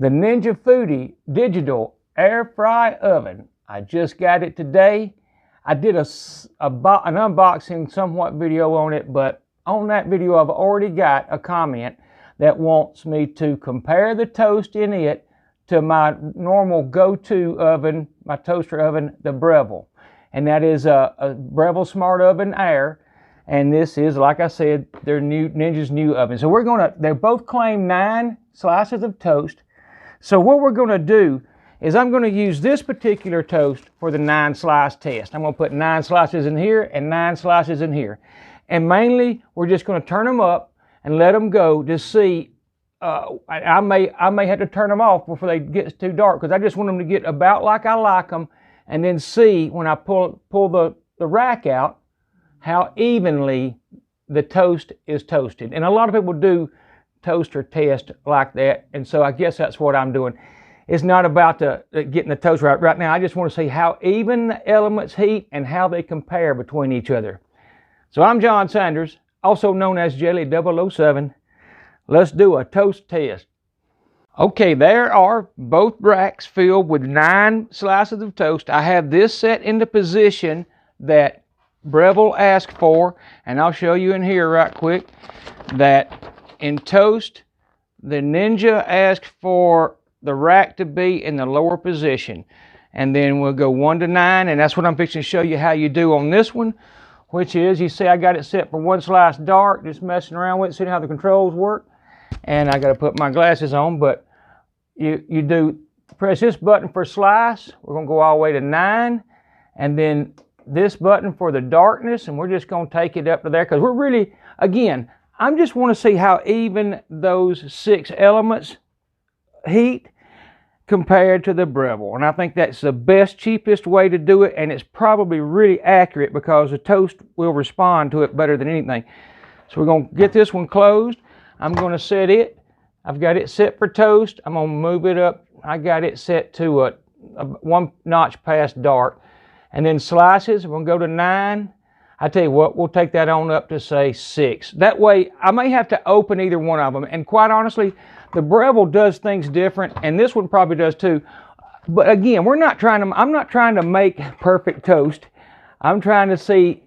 The Ninja Foodi digital air fry oven. I just got it today. I did an unboxing somewhat video on it, but on that video I've already got a comment that wants me to compare the toast in it to my normal go-to oven, my toaster oven, the BREVILLE. And that is a BREVILLE Smart Oven Air. And this is, like I said, their Ninja's new oven. So they both claim 9 slices of toast. So what we're gonna do is I'm gonna use this particular toast for the 9 slice test. I'm gonna put 9 slices in here and 9 slices in here. And mainly, we're just gonna turn them up and let them go to see. I may have to turn them off before they get too dark, because I just want them to get about like I like them, and then see when I pull the rack out how evenly the toast is toasted. And a lot of people do toaster test like that, and so I guess that's what I'm doing. It's not about getting the toast right now. I just want to see how even the elements heat and how they compare between each other. So I'm John Sanders, also known as Jelly 007. Let's do a toast test. Okay, there are both racks filled with 9 slices of toast. I have this set in the position that BREVILLE asked for, and I'll show you in here right quick that in toast, the Ninja asked for the rack to be in the lower position. And then we'll go 1 to 9, and that's what I'm fixing to show you how you do on this one, which is, you see I got it set for 1 slice dark, just messing around with it, seeing how the controls work. And I got to put my glasses on, but you do press this button for slice. We're going to go all the way to 9, and then this button for the darkness, and we're just going to take it up to there, because we're really, again, I just want to see how even those 6 elements heat compared to the BREVILLE. And I think that's the best, cheapest way to do it, and it's probably really accurate because the toast will respond to it better than anything. So we're going to get this one closed. I'm going to set it. I've got it set for toast. I'm going to move it up. I got it set to a 1 notch past dark. And then slices, we're going to go to 9. I tell you what, we'll take that on up to, say, 6. That way, I may have to open either one of them. And quite honestly, the BREVILLE does things different, and this one probably does too. But again, I'm not trying to make perfect toast. I'm trying to see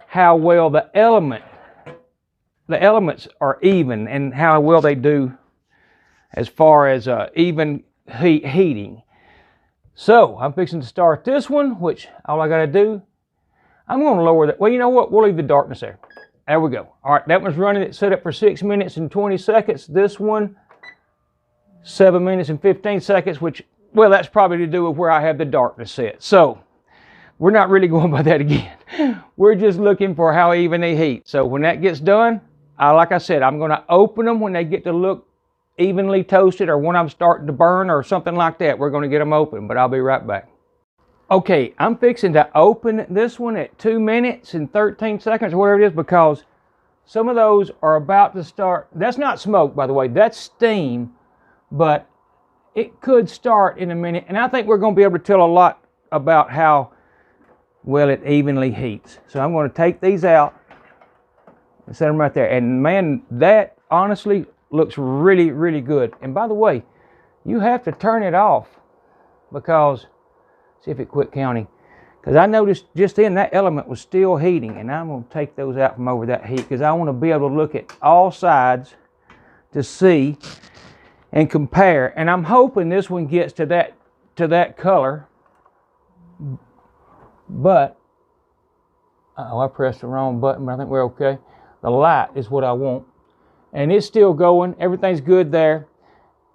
how well the elements are even, and how well they do as far as even heating. So I'm fixing to start this one, which all I got to do, I'm going to lower that. Well, you know what? We'll leave the darkness there. There we go. All right, that one's running. It's set up for 6 minutes and 20 seconds. This one, 7 minutes and 15 seconds, which, well, that's probably to do with where I have the darkness set. So we're not really going by that again. We're just looking for how even they heat. So when that gets done, like I said, I'm going to open them when they get to look evenly toasted, or when I'm starting to burn or something like that. We're going to get them open, but I'll be right back. Okay, I'm fixing to open this one at 2 minutes and 13 seconds, or whatever it is, because some of those are about to start. That's not smoke, by the way. That's steam, but it could start in a minute. And I think we're going to be able to tell a lot about how well it evenly heats. So I'm going to take these out and set them right there. And man, that honestly looks really, really good. And by the way, you have to turn it off, because see if it quit counting, because I noticed just then that element was still heating, and I'm going to take those out from over that heat, because I want to be able to look at all sides to see and compare. And I'm hoping this one gets to that color, but I pressed the wrong button, but I think we're okay. The light is what I want, and it's still going. Everything's good there.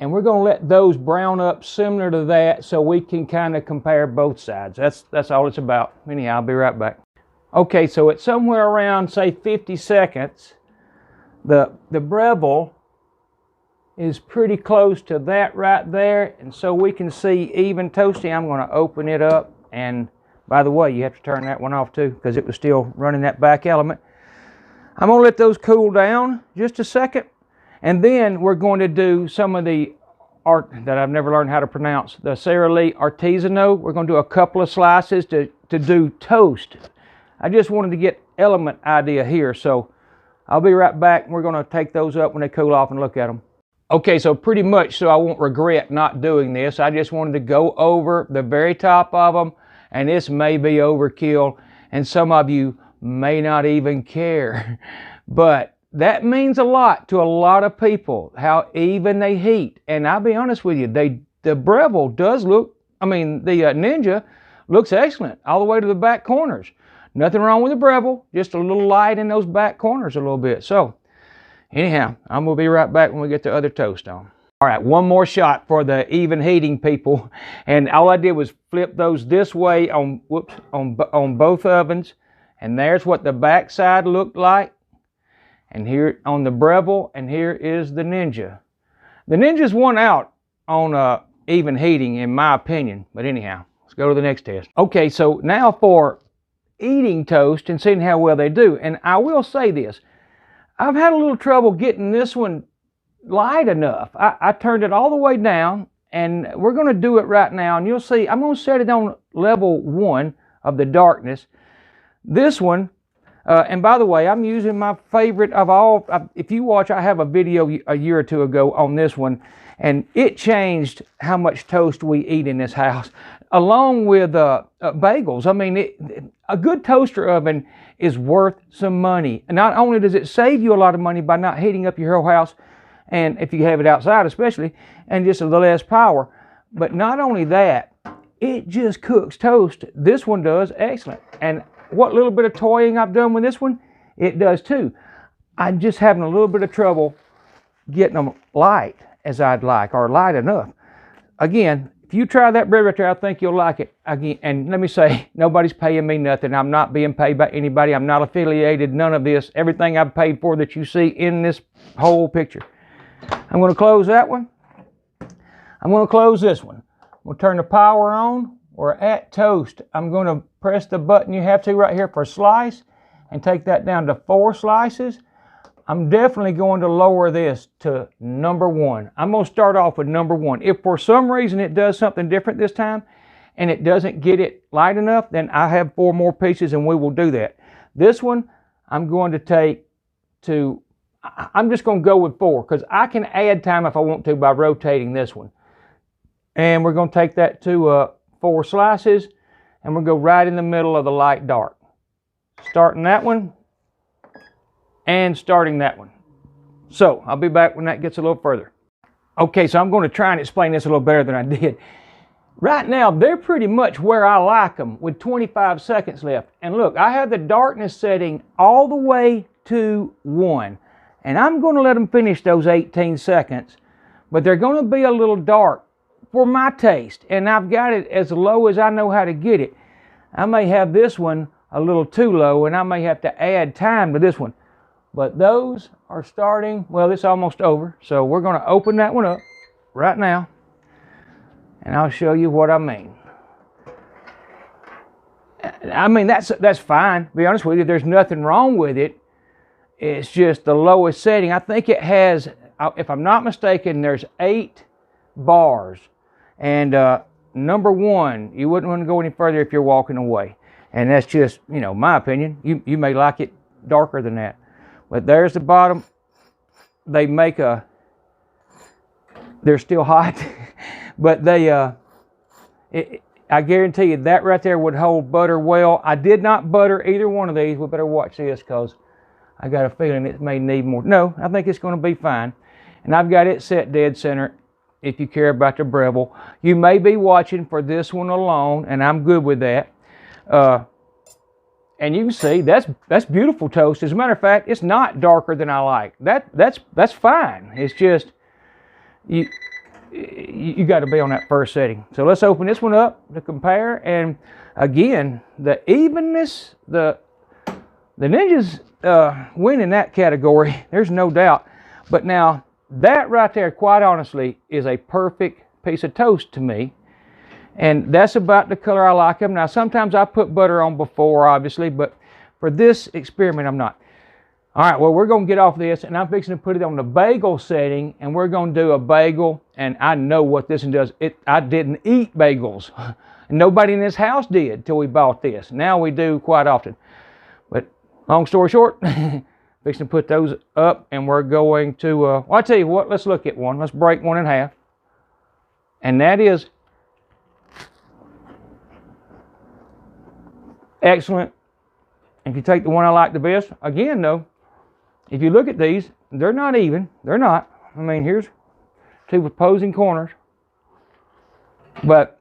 And we're going to let those brown up similar to that, so we can kind of compare both sides. That's all it's about. Anyhow, I'll be right back. Okay, so it's somewhere around, say, 50 seconds. The BREVILLE is pretty close to that right there. And so we can see even toasting. I'm going to open it up. And by the way, you have to turn that one off too, because it was still running that back element. I'm going to let those cool down just a second. And then we're going to do some of the art that I've never learned how to pronounce, the Sara Lee Artisanal. We're going to do a couple of slices to do toast. I just wanted to get element idea here, so I'll be right back. We're going to take those up when they cool off and look at them. Okay, so pretty much so I won't regret not doing this. I just wanted to go over the very top of them, and this may be overkill, and some of you may not even care. But that means a lot to a lot of people, how even they heat. And I'll be honest with you, the Breville does look, the Ninja looks excellent all the way to the back corners. Nothing wrong with the Breville, just a little light in those back corners a little bit. So anyhow, I'm going to be right back when we get the other toast on. All right, one more shot for the even heating people. And all I did was flip those this way on both ovens. And there's what the back side looked like. And here on the Breville, and here is the Ninja. The Ninja's won out on even heating, in my opinion. But anyhow, let's go to the next test. Okay, so now for eating toast and seeing how well they do. And I will say this. I've had a little trouble getting this one light enough. I turned it all the way down, and we're going to do it right now. And you'll see, I'm going to set it on level 1 of the darkness. This one, and by the way, I'm using my favorite of all. If you watch, I have a video a year or two ago on this one, and it changed how much toast we eat in this house, along with bagels. I mean, a good toaster oven is worth some money. And not only does it save you a lot of money by not heating up your whole house, and if you have it outside especially, and just a little less power, but not only that, it just cooks toast. This one does excellent. And what little bit of toying I've done with this one, it does too. I'm just having a little bit of trouble getting them light as I'd like, or light enough. Again, if you try that bread right there, I think you'll like it. Again, and let me say, nobody's paying me nothing. I'm not being paid by anybody. I'm not affiliated, none of this. Everything I've paid for that you see in this whole picture. I'm going to close that one. I'm going to close this one. We'll turn the power on. We're at toast. I'm going to press the button you have to right here for slice and take that down to 4 slices. I'm definitely going to lower this to number 1. I'm going to start off with number 1. If for some reason it does something different this time and it doesn't get it light enough, then I have 4 more pieces and we will do that. This one I'm going to take to, I'm just going to go with 4 because I can add time if I want to by rotating this one. And we're going to take that to 4 slices, and we'll go right in the middle of the light dark. Starting that one and starting that one. So I'll be back when that gets a little further. Okay, so I'm going to try and explain this a little better than I did. Right now, they're pretty much where I like them with 25 seconds left. And look, I have the darkness setting all the way to 1. And I'm going to let them finish those 18 seconds. But they're going to be a little dark for my taste. And I've got it as low as I know how to get it. I may have this one a little too low, and I may have to add time to this one. But those are starting, well, it's almost over. So we're going to open that one up right now. And I'll show you what I mean. I mean, that's fine. To be honest with you, there's nothing wrong with it. It's just the lowest setting. I think it has, if I'm not mistaken, there's 8 bars. And number 1, you wouldn't want to go any further if you're walking away. And that's just, you know, my opinion. You may like it darker than that. But there's the bottom. They make they're still hot. But they, I guarantee you that right there would hold butter well. I did not butter either one of these. We better watch this because I got a feeling it may need more. No, I think it's going to be fine. And I've got it set dead center if you care about the Breville. You may be watching for this one alone, and I'm good with that. And you can see that's beautiful toast. As a matter of fact, it's not darker than I like. That's fine. It's just you got to be on that first setting. So let's open this one up to compare. And again, the evenness, the Ninjas win in that category. There's no doubt. But now that right there, quite honestly, is a perfect piece of toast to me. And that's about the color I like them. Now, sometimes I put butter on before, obviously, but for this experiment, I'm not. All right, well, we're going to get off this, and I'm fixing to put it on the bagel setting, and we're going to do a bagel, and I know what this one does. I didn't eat bagels. Nobody in this house did till we bought this. Now we do quite often. But long story short, Fixing to put those up, and we're going to, well, I'll tell you what, let's look at one. Let's break one in half. And that is excellent. If you take the one I like the best, again though, if you look at these, they're not even. They're not. I mean, here's two opposing corners. But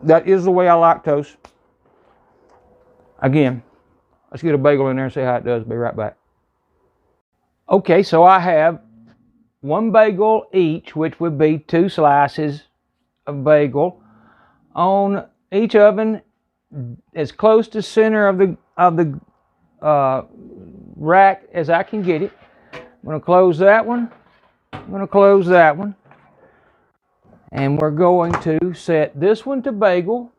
that is the way I like toast. Again, let's get a bagel in there and see how it does. Be right back. Okay, so I have one bagel each, which would be 2 slices of bagel on each oven, as close to center of the rack as I can get it. I'm going to close that one. I'm going to close that one. And we're going to set this one to bagel.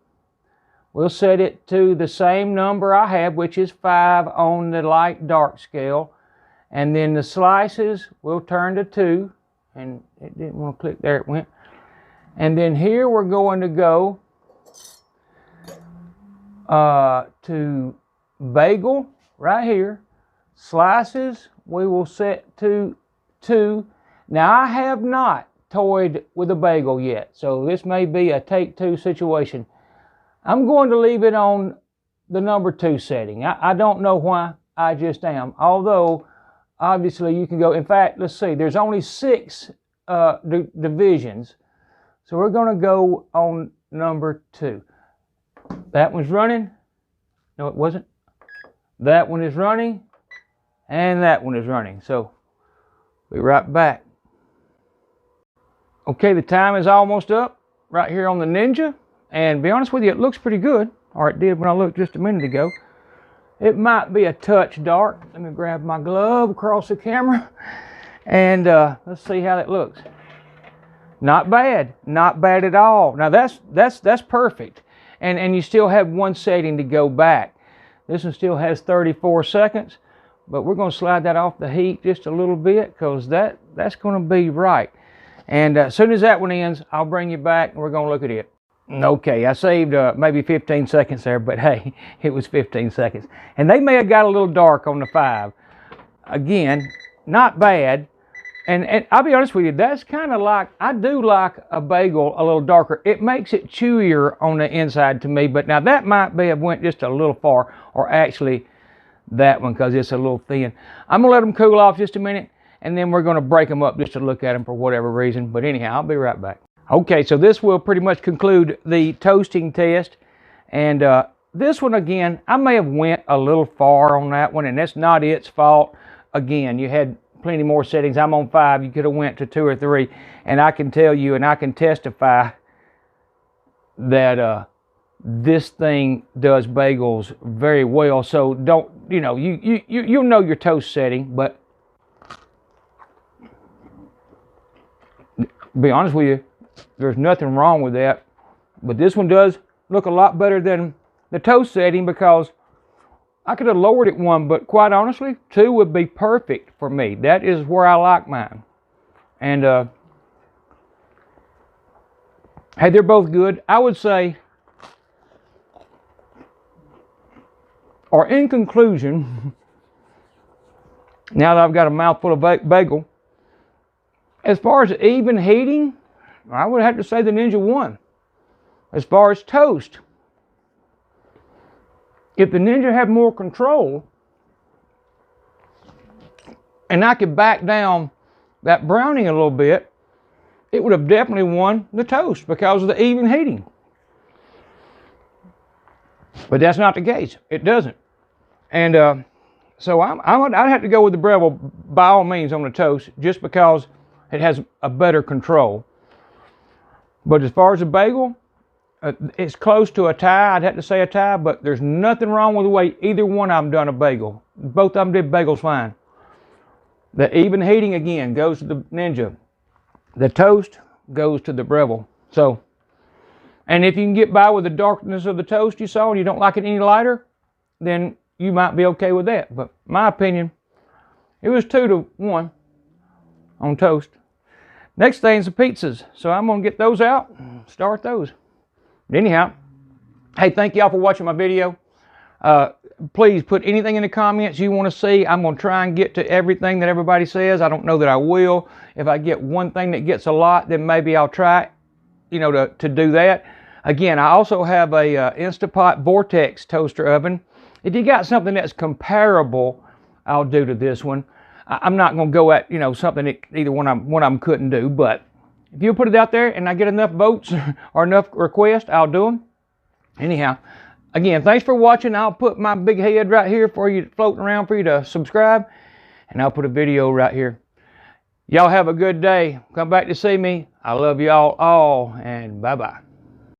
We'll set it to the same number I have, which is 5 on the light dark scale. And then the slices will turn to 2. And it didn't want to click, there it went. And then here we're going to go to bagel right here. Slices we will set to 2. Now I have not toyed with a bagel yet, so this may be a take 2 situation. I'm going to leave it on the number 2 setting. I don't know why, I just am. Although obviously you can go, in fact, let's see, there's only 6 divisions, so we're going to go on number 2. That one's running. No, it wasn't. That one is running, and that one is running. So we'll be right back. Okay, the time is almost up right here on the Ninja, and to be honest with you, it looks pretty good, or it did when I looked just a minute ago. It might be a touch dark. Let me grab my glove across the camera, and let's see how that looks. Not bad, not bad at all. Now that's perfect, and you still have one setting to go back. This one still has 34 seconds, but we're going to slide that off the heat just a little bit, because that's going to be right. And as soon as that one ends, I'll bring you back and we're going to look at it. Okay, I saved maybe 15 seconds there, but hey, it was 15 seconds. And they may have got a little dark on the 5. Again, not bad. And I'll be honest with you, that's kind of like, I do like a bagel a little darker. It makes it chewier on the inside to me, but now that might be, have went just a little far, or actually that one, because it's a little thin. I'm going to let them cool off just a minute, and then we're going to break them up just to look at them for whatever reason. But anyhow, I'll be right back. Okay, so this will pretty much conclude the toasting test. And this one, again, I may have went a little far on that one, and that's not its fault. Again, you had plenty more settings. I'm on 5. You could have went to 2 or 3. And I can tell you, and I can testify that this thing does bagels very well. So don't, you'll know your toast setting, but be honest with you, there's nothing wrong with that. But this one does look a lot better than the toast setting, because I could have lowered it 1, but quite honestly, 2 would be perfect for me. That is where I like mine. And hey, they're both good. I would say, or in conclusion, now that I've got a mouthful of bagel, as far as even heating, I would have to say the Ninja won. As far as toast, if the Ninja had more control, and I could back down that browning a little bit, it would have definitely won the toast because of the even heating. But that's not the case. It doesn't. And so I'd have to go with the Breville by all means on the toast, just because it has a better control. But as far as the bagel, it's close to a tie. I'd have to say a tie, but there's nothing wrong with the way either one of them done a bagel. Both of them did bagels fine. The even heating, again, goes to the Ninja. The toast goes to the Breville. So, and if you can get by with the darkness of the toast you saw and you don't like it any lighter, then you might be okay with that. But my opinion, it was 2-1 on toast. Next thing's the pizzas. So I'm going to get those out and start those. But anyhow, hey, thank y'all for watching my video. Please put anything in the comments you want to see. I'm going to try and get to everything that everybody says. I don't know that I will. If I get one thing that gets a lot, then maybe I'll try, you know, to do that. Again, I also have a Instapot Vortex toaster oven. If you got something that's comparable, I'll do to this one. I'm not going to go at, you know, something that either one of them couldn't do, but if you put it out there and I get enough votes or enough requests, I'll do them. Anyhow, again, thanks for watching. I'll put my big head right here for you, floating around for you to subscribe, and I'll put a video right here. Y'all have a good day. Come back to see me. I love y'all all, and bye-bye.